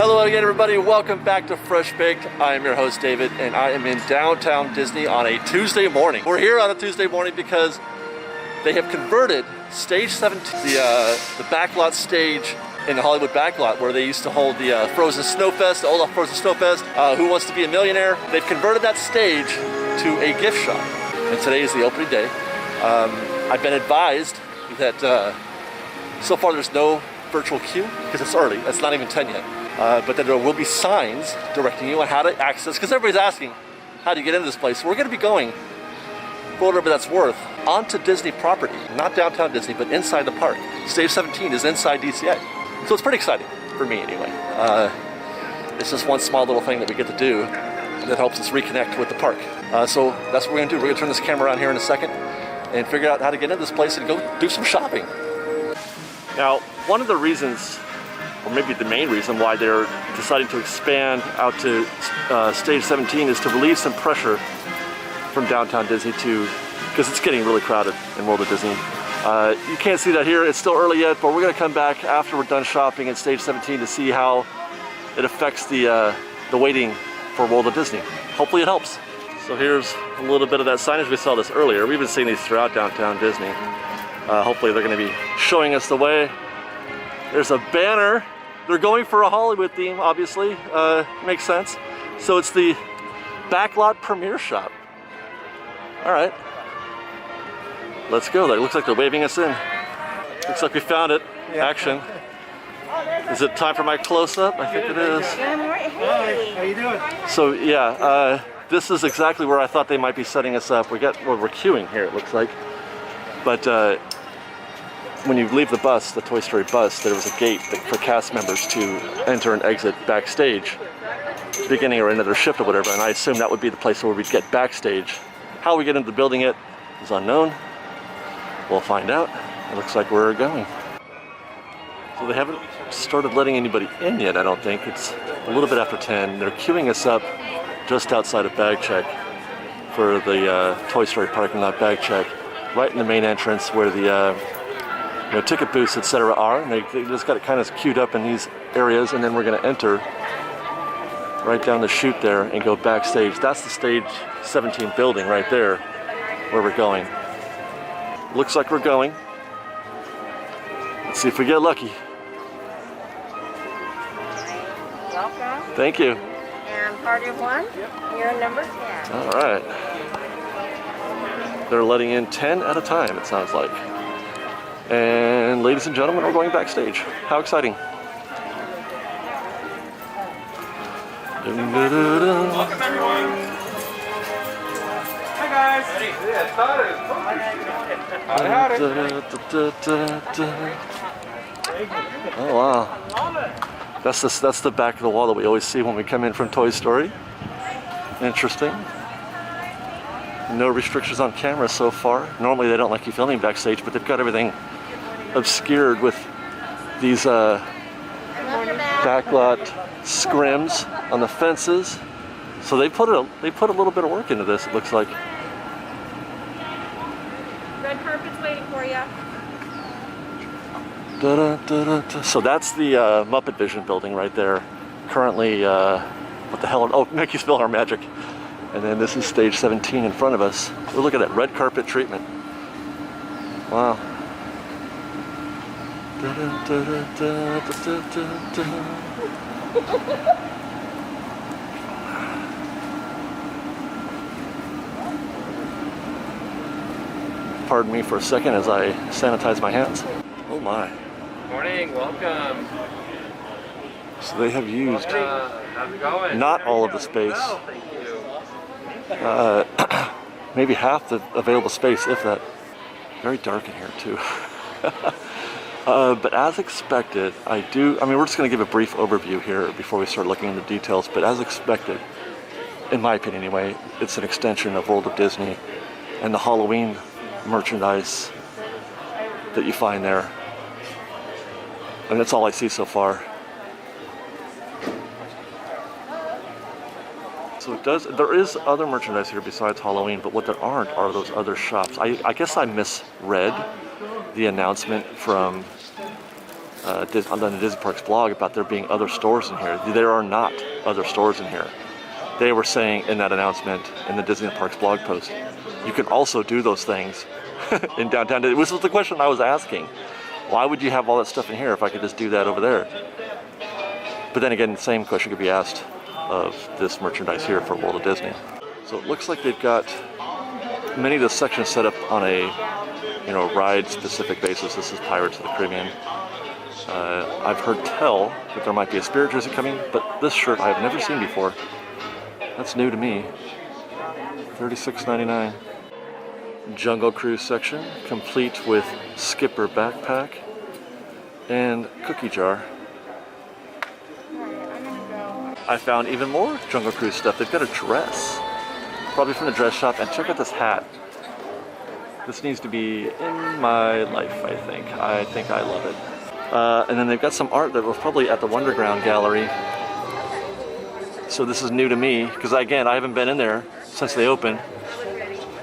Hello again, everybody. Welcome back to Fresh Baked. I am your host, David, and I am in downtown Disney on a Tuesday morning. We're here on a Tuesday morning because they have converted Stage 17, the backlot stage in the Hollywood Backlot, where they used to hold the Frozen Snow Fest, the Olaf Frozen Snow Fest, Who Wants to Be a Millionaire. They've converted that stage to a gift shop, and today is the opening day. I've been advised that so far there's no virtual queue because it's early. It's not even 10 yet. But then there will be signs directing you on how to access, because everybody's asking, how do you get into this place? We're going to be going, for whatever that's worth, onto Disney property, not downtown Disney, but inside the park. Stage 17 is inside DCA. So it's pretty exciting, for me anyway. It's just one small little thing that we get to do that helps us reconnect with the park. So that's what we're going to do. We're going to turn this camera around here in a second and figure out how to get into this place and go do some shopping. Now, one of the reasons, or maybe the main reason why they're deciding to expand out to Stage 17 is to relieve some pressure from downtown Disney because it's getting really crowded in World of Disney. You can't see that here, it's still early yet, but we're gonna come back after we're done shopping at Stage 17 to see how it affects the waiting for World of Disney. Hopefully it helps. So here's a little bit of that signage. We saw this earlier. We've been seeing these throughout downtown Disney. Hopefully they're gonna be showing us the way. There's a banner. They're going for a Hollywood theme, obviously. Makes sense. So it's the Backlot Premiere Shop. All right. Let's go. It looks like they're waving us in. Looks like we found it. Yeah. Action. Is it time for my close-up? I think it is. Hey, how you doing? So yeah, this is exactly where I thought they might be setting us up. We're queuing here, it looks like. But when you leave the bus, the Toy Story bus, there was a gate for cast members to enter and exit backstage, beginning or end of their shift or whatever, and I assume that would be the place where we'd get backstage. How we get into the building it is unknown. We'll find out. It looks like we're going. So they haven't started letting anybody in yet, I don't think. It's a little bit after 10. They're queuing us up just outside of bag check for the Toy Story parking lot bag check, right in the main entrance where the ticket booths, etc. are, and they just got it kind of queued up in these areas, and then we're going to enter right down the chute there and go backstage. That's the Stage 17 building right there where we're going. Looks like we're going. Let's see if we get lucky. Welcome. Thank you. And part of one, you're number 10. All right. They're letting in 10 at a time, it sounds like. And ladies and gentlemen, we're going backstage. How exciting. Welcome everyone. Hi guys. Oh wow. That's the back of the wall that we always see when we come in from Toy Story. Interesting. No restrictions on camera so far. Normally they don't like you filming backstage, but they've got everything obscured with these backlot scrims on the fences. So they put a little bit of work into this, it looks like. Red carpet's waiting for you. So that's the Muppet Vision building right there. Currently, what the hell? Oh, Mickey's PhilharMagic. And then this is Stage 17 in front of us. We're looking at red carpet treatment. Wow. Pardon me for a second as I sanitize my hands. Oh my. Morning, welcome. So they have used How's it going? not all of the space. Oh, thank you. Maybe half the available space, if that. Very dark in here too. But as expected, we're just going to give a brief overview here before we start looking into details, but as expected, in my opinion anyway, it's an extension of World of Disney and the Halloween merchandise that you find there. And that's all I see so far. So there is other merchandise here besides Halloween, but what there aren't are those other shops. I guess I misread the announcement from on the Disney Parks blog about there being other stores in here. There are not other stores in here. They were saying in that announcement in the Disneyland Parks blog post, you can also do those things in downtown. This was the question I was asking. Why would you have all that stuff in here if I could just do that over there? But then again, the same question could be asked of this merchandise here for World of Disney. So it looks like they've got many of the sections set up on a ride-specific basis. This is Pirates of the Caribbean. I've heard tell that there might be a Spirit jersey coming, but this shirt I have never seen before. That's new to me. $36.99. Jungle Cruise section, complete with Skipper backpack and cookie jar. I found even more Jungle Cruise stuff. They've got a dress, probably from the dress shop, and check out this hat. This needs to be in my life, I think. I think I love it. And then they've got some art that was probably at the Wonderground Gallery. So this is new to me, because again, I haven't been in there since they opened.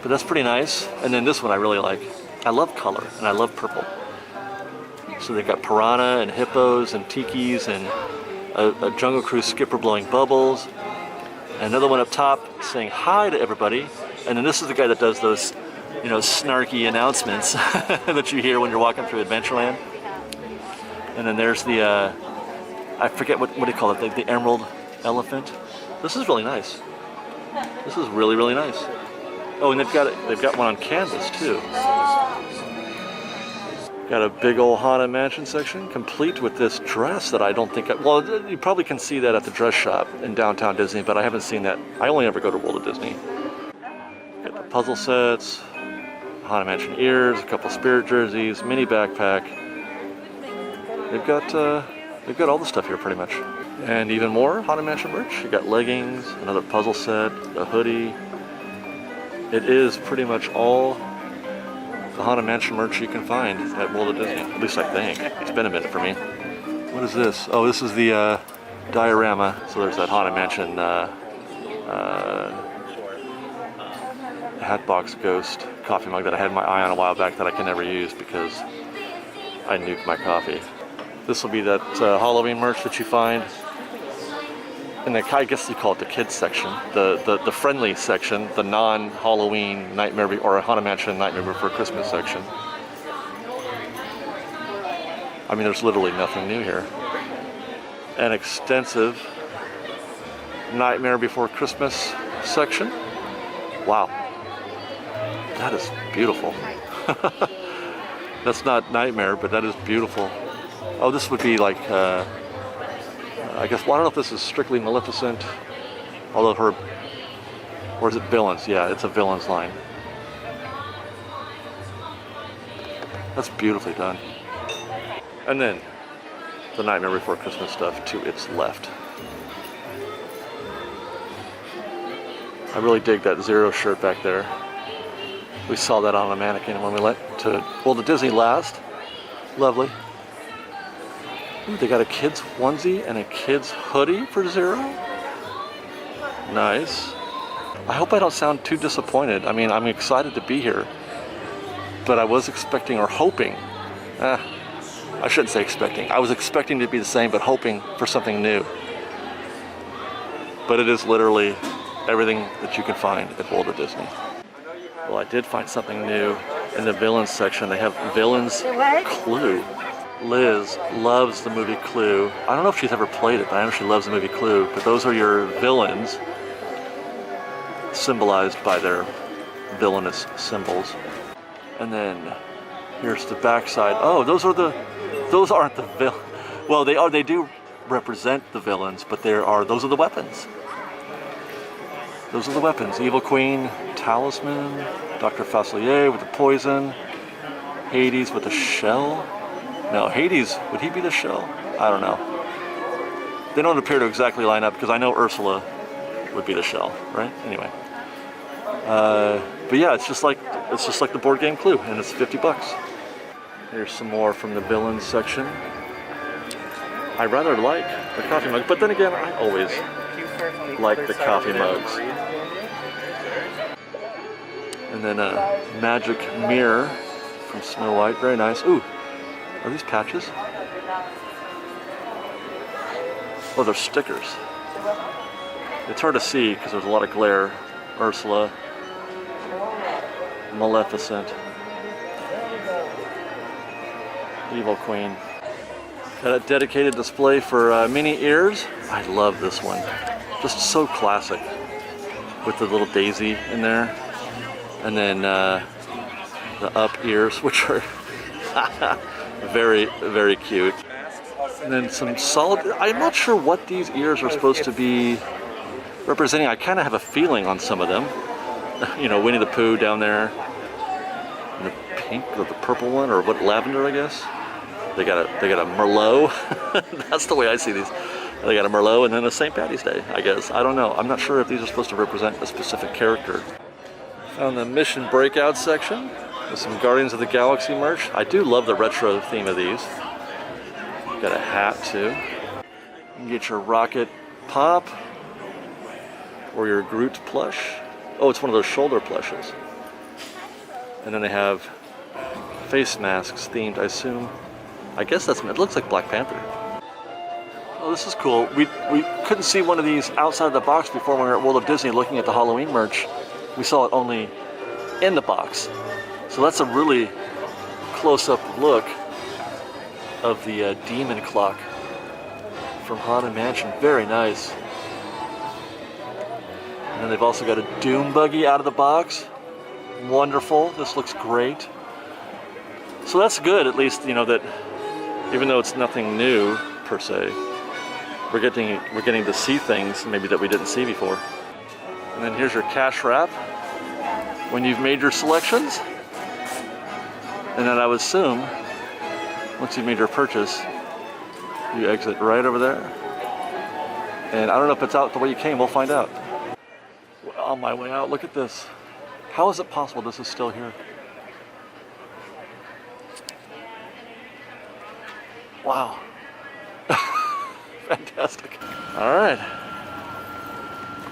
But that's pretty nice. And then this one I really like. I love color, and I love purple. So they've got piranha and hippos and tikis and a Jungle Cruise skipper blowing bubbles. And another one up top saying hi to everybody. And then this is the guy that does those, snarky announcements that you hear when you're walking through Adventureland. And then there's the, I forget what do you call it, the Emerald Elephant. This is really nice. This is really, really nice. Oh, and they've got one on canvas too. Got a big old Haunted Mansion section, complete with this dress that I don't think, well, you probably can see that at the dress shop in downtown Disney, but I haven't seen that. I only ever go to World of Disney. Got the puzzle sets, Haunted Mansion ears, a couple Spirit jerseys, mini backpack. They've got all the stuff here pretty much. And even more Haunted Mansion merch. You got leggings, another puzzle set, a hoodie. It is pretty much all the Haunted Mansion merch you can find at World of Disney. At least I think. It's been a minute for me. What is this? Oh, this is the diorama. So there's that Haunted Mansion Hatbox Ghost coffee mug that I had my eye on a while back that I can never use because I nuked my coffee. This will be that Halloween merch that you find. And I guess you call it the kids section, the friendly section, the non-Halloween Nightmare or Haunted Mansion Nightmare Before Christmas section. I mean, there's literally nothing new here. An extensive Nightmare Before Christmas section. Wow, that is beautiful. That's not Nightmare, but that is beautiful. Oh, this would be like. I guess, well, I don't know if this is strictly Maleficent, although or is it Villains? Yeah, it's a Villains line. That's beautifully done. And then, the Nightmare Before Christmas stuff to its left. I really dig that Zero shirt back there. We saw that on a mannequin when we went to World of Disney last. Lovely. Ooh, they got a kid's onesie and a kid's hoodie for Zero. Nice. I hope I don't sound too disappointed. I mean, I'm excited to be here. But I was expecting or hoping. I shouldn't say expecting. I was expecting to be the same, but hoping for something new. But it is literally everything that you can find at World of Disney. Well, I did find something new in the Villains section. They have Villains Clue. Liz loves the movie Clue. I don't know if she's ever played it, but I know she loves the movie Clue. But those are your villains, symbolized by their villainous symbols. And then here's the backside. Oh, those aren't the villains. Well, they do represent the villains, but those are the weapons. Those are the weapons. Evil Queen, Talisman, Dr. Facilier with the poison, Hades with the shell. No, Hades, would he be the shell? I don't know. They don't appear to exactly line up because I know Ursula would be the shell, right? Anyway. But yeah, it's just like the board game Clue, and it's $50. Here's some more from the villains section. I rather like the coffee mug, but then again, I always like the coffee mugs. And then a magic mirror from Snow White, very nice. Ooh. Are these patches? Oh, they're stickers. It's hard to see because there's a lot of glare. Ursula, Maleficent, Evil Queen. Got a dedicated display for mini ears. I love this one. Just so classic with the little daisy in there. And then the up ears, which are very, very cute. And then some solid, I'm not sure what these ears are supposed to be representing. I kind of have a feeling on some of them. You know, Winnie the Pooh down there. And the pink or the purple one, or what, lavender, I guess. They got a Merlot. That's the way I see these. They got a Merlot and then a St. Patty's Day, I guess. I don't know. I'm not sure if these are supposed to represent a specific character. Found the Mission Breakout section with some Guardians of the Galaxy merch. I do love the retro theme of these. Got a hat too. You can get your Rocket Pop or your Groot plush. Oh, it's one of those shoulder plushes. And then they have face masks themed, I assume. I guess it looks like Black Panther. Oh, this is cool. We couldn't see one of these outside of the box before when we were at World of Disney looking at the Halloween merch. We saw it only in the box. So that's a really close-up look of the demon clock from Haunted Mansion. Very nice. And then they've also got a Doom buggy out of the box. Wonderful. This looks great. So that's good, at least, you know, that even though it's nothing new per se, we're getting to see things maybe that we didn't see before. And then here's your cash wrap when you've made your selections. And then I would assume once you've made your purchase, you exit right over there. And I don't know if it's out the way you came, we'll find out. On my way out, look at this. How is it possible this is still here? Wow. Fantastic. All right.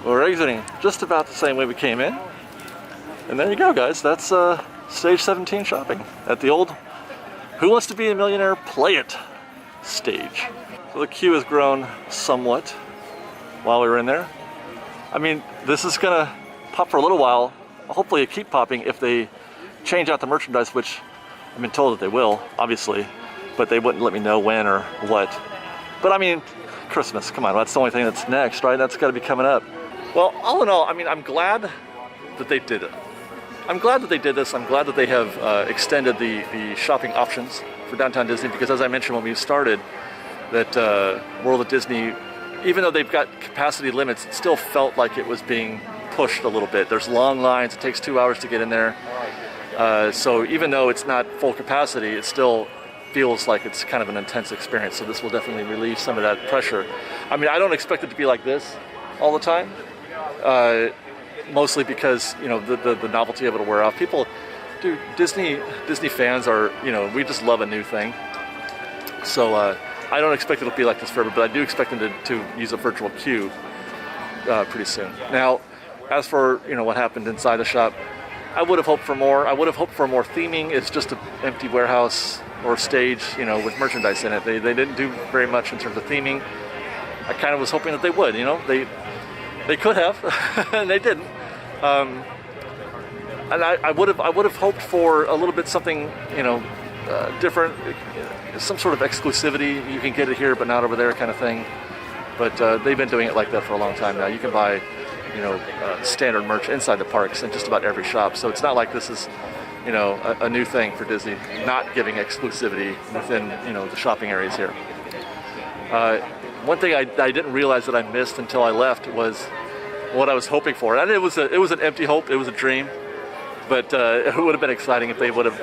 We're exiting just about the same way we came in. And there you go, guys. That's stage 17 shopping at the old Who Wants to Be a Millionaire Play It stage. So the queue has grown somewhat while we were in there. I mean, this is gonna pop for a little while. Hopefully it keep popping if they change out the merchandise, which I've been told that they will, obviously, but they wouldn't let me know when or what. But I mean, Christmas, come on, that's the only thing that's next, right? That's gotta be coming up. Well, all in all, I mean, I'm glad that they did it. I'm glad that they did this. I'm glad that they have extended the shopping options for Downtown Disney, because as I mentioned when we started, that World of Disney, even though they've got capacity limits, it still felt like it was being pushed a little bit. There's long lines, it takes 2 hours to get in there. So even though it's not full capacity, it still feels like it's kind of an intense experience. So this will definitely relieve some of that pressure. I mean, I don't expect it to be like this all the time. Mostly because, you know, the novelty of it will wear off. People, dude, Disney fans are, you know, we just love a new thing. So I don't expect it to be like this forever, but I do expect them to use a virtual queue pretty soon. Now, as for, you know, what happened inside the shop, I would have hoped for more. I would have hoped for more theming. It's just an empty warehouse or stage, you know, with merchandise in it. They didn't do very much in terms of theming. I kind of was hoping that they would, you know. They could have, and they didn't. And I would have hoped for a little bit something, you know, different, some sort of exclusivity. You can get it here, but not over there, kind of thing. But they've been doing it like that for a long time now. You can buy, you know, standard merch inside the parks in just about every shop. So it's not like this is, you know, a new thing for Disney, not giving exclusivity within, you know, the shopping areas here. One thing I didn't realize that I missed until I left was what I was hoping for. And it was an empty hope, it was a dream, but it would have been exciting if they would have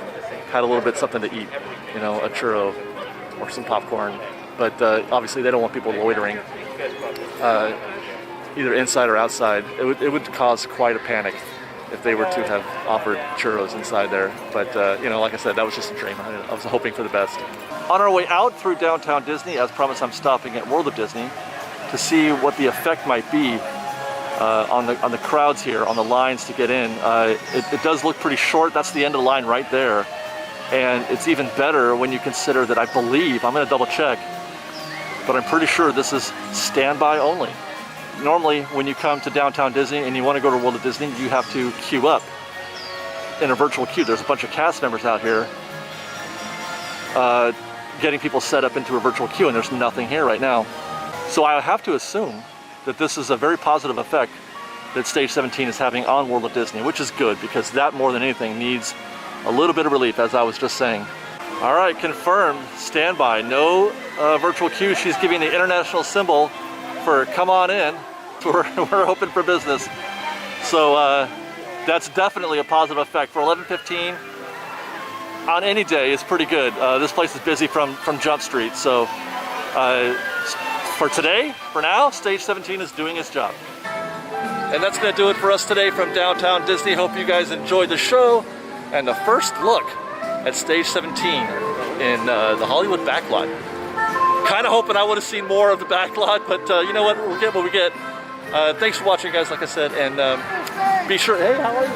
had a little bit something to eat, you know, a churro or some popcorn. But obviously they don't want people loitering either inside or outside. It would cause quite a panic if they were to have offered churros inside there. But you know, like I said, that was just a dream. I was hoping for the best. On our way out through Downtown Disney, as promised, I'm stopping at World of Disney to see what the effect might be on the crowds here, on the lines to get in. It does look pretty short. That's the end of the line right there. And it's even better when you consider that I believe, I'm gonna double check, but I'm pretty sure this is standby only. Normally, when you come to downtown Disney and you want to go to World of Disney, you have to queue up in a virtual queue. There's a bunch of cast members out here getting people set up into a virtual queue, and there's nothing here right now. So I have to assume that this is a very positive effect that Stage 17 is having on World of Disney, which is good, because that more than anything needs a little bit of relief, as I was just saying. All right, confirmed, standby, no virtual queue. She's giving the international symbol for come on in. We're open for business. So that's definitely a positive effect. For 11:15 on any day is pretty good. This place is busy from Jump Street. So for today, for now, Stage 17 is doing its job. And that's gonna do it for us today from downtown Disney. Hope you guys enjoyed the show and the first look at Stage 17 in the Hollywood Backlot. Kind of hoping I would have seen more of the Backlot, but you know what, we'll get what we get. Thanks for watching, guys, like I said, and be sure, hey, how are you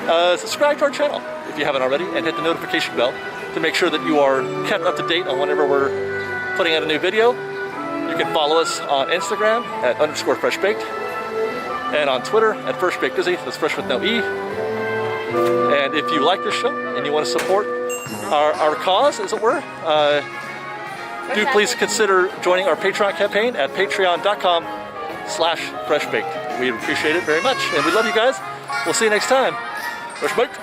guys? Subscribe to our channel if you haven't already, and hit the notification bell to make sure that you are kept up to date on whenever we're putting out a new video. You can follow us on Instagram at _freshbaked, and on Twitter at freshbakedisney, that's fresh with no E. And if you like this show and you want to support our cause, as it were, do please consider joining our Patreon campaign at patreon.com/freshbaked. We appreciate it very much, and we love you guys. We'll see you next time. Fresh Baked.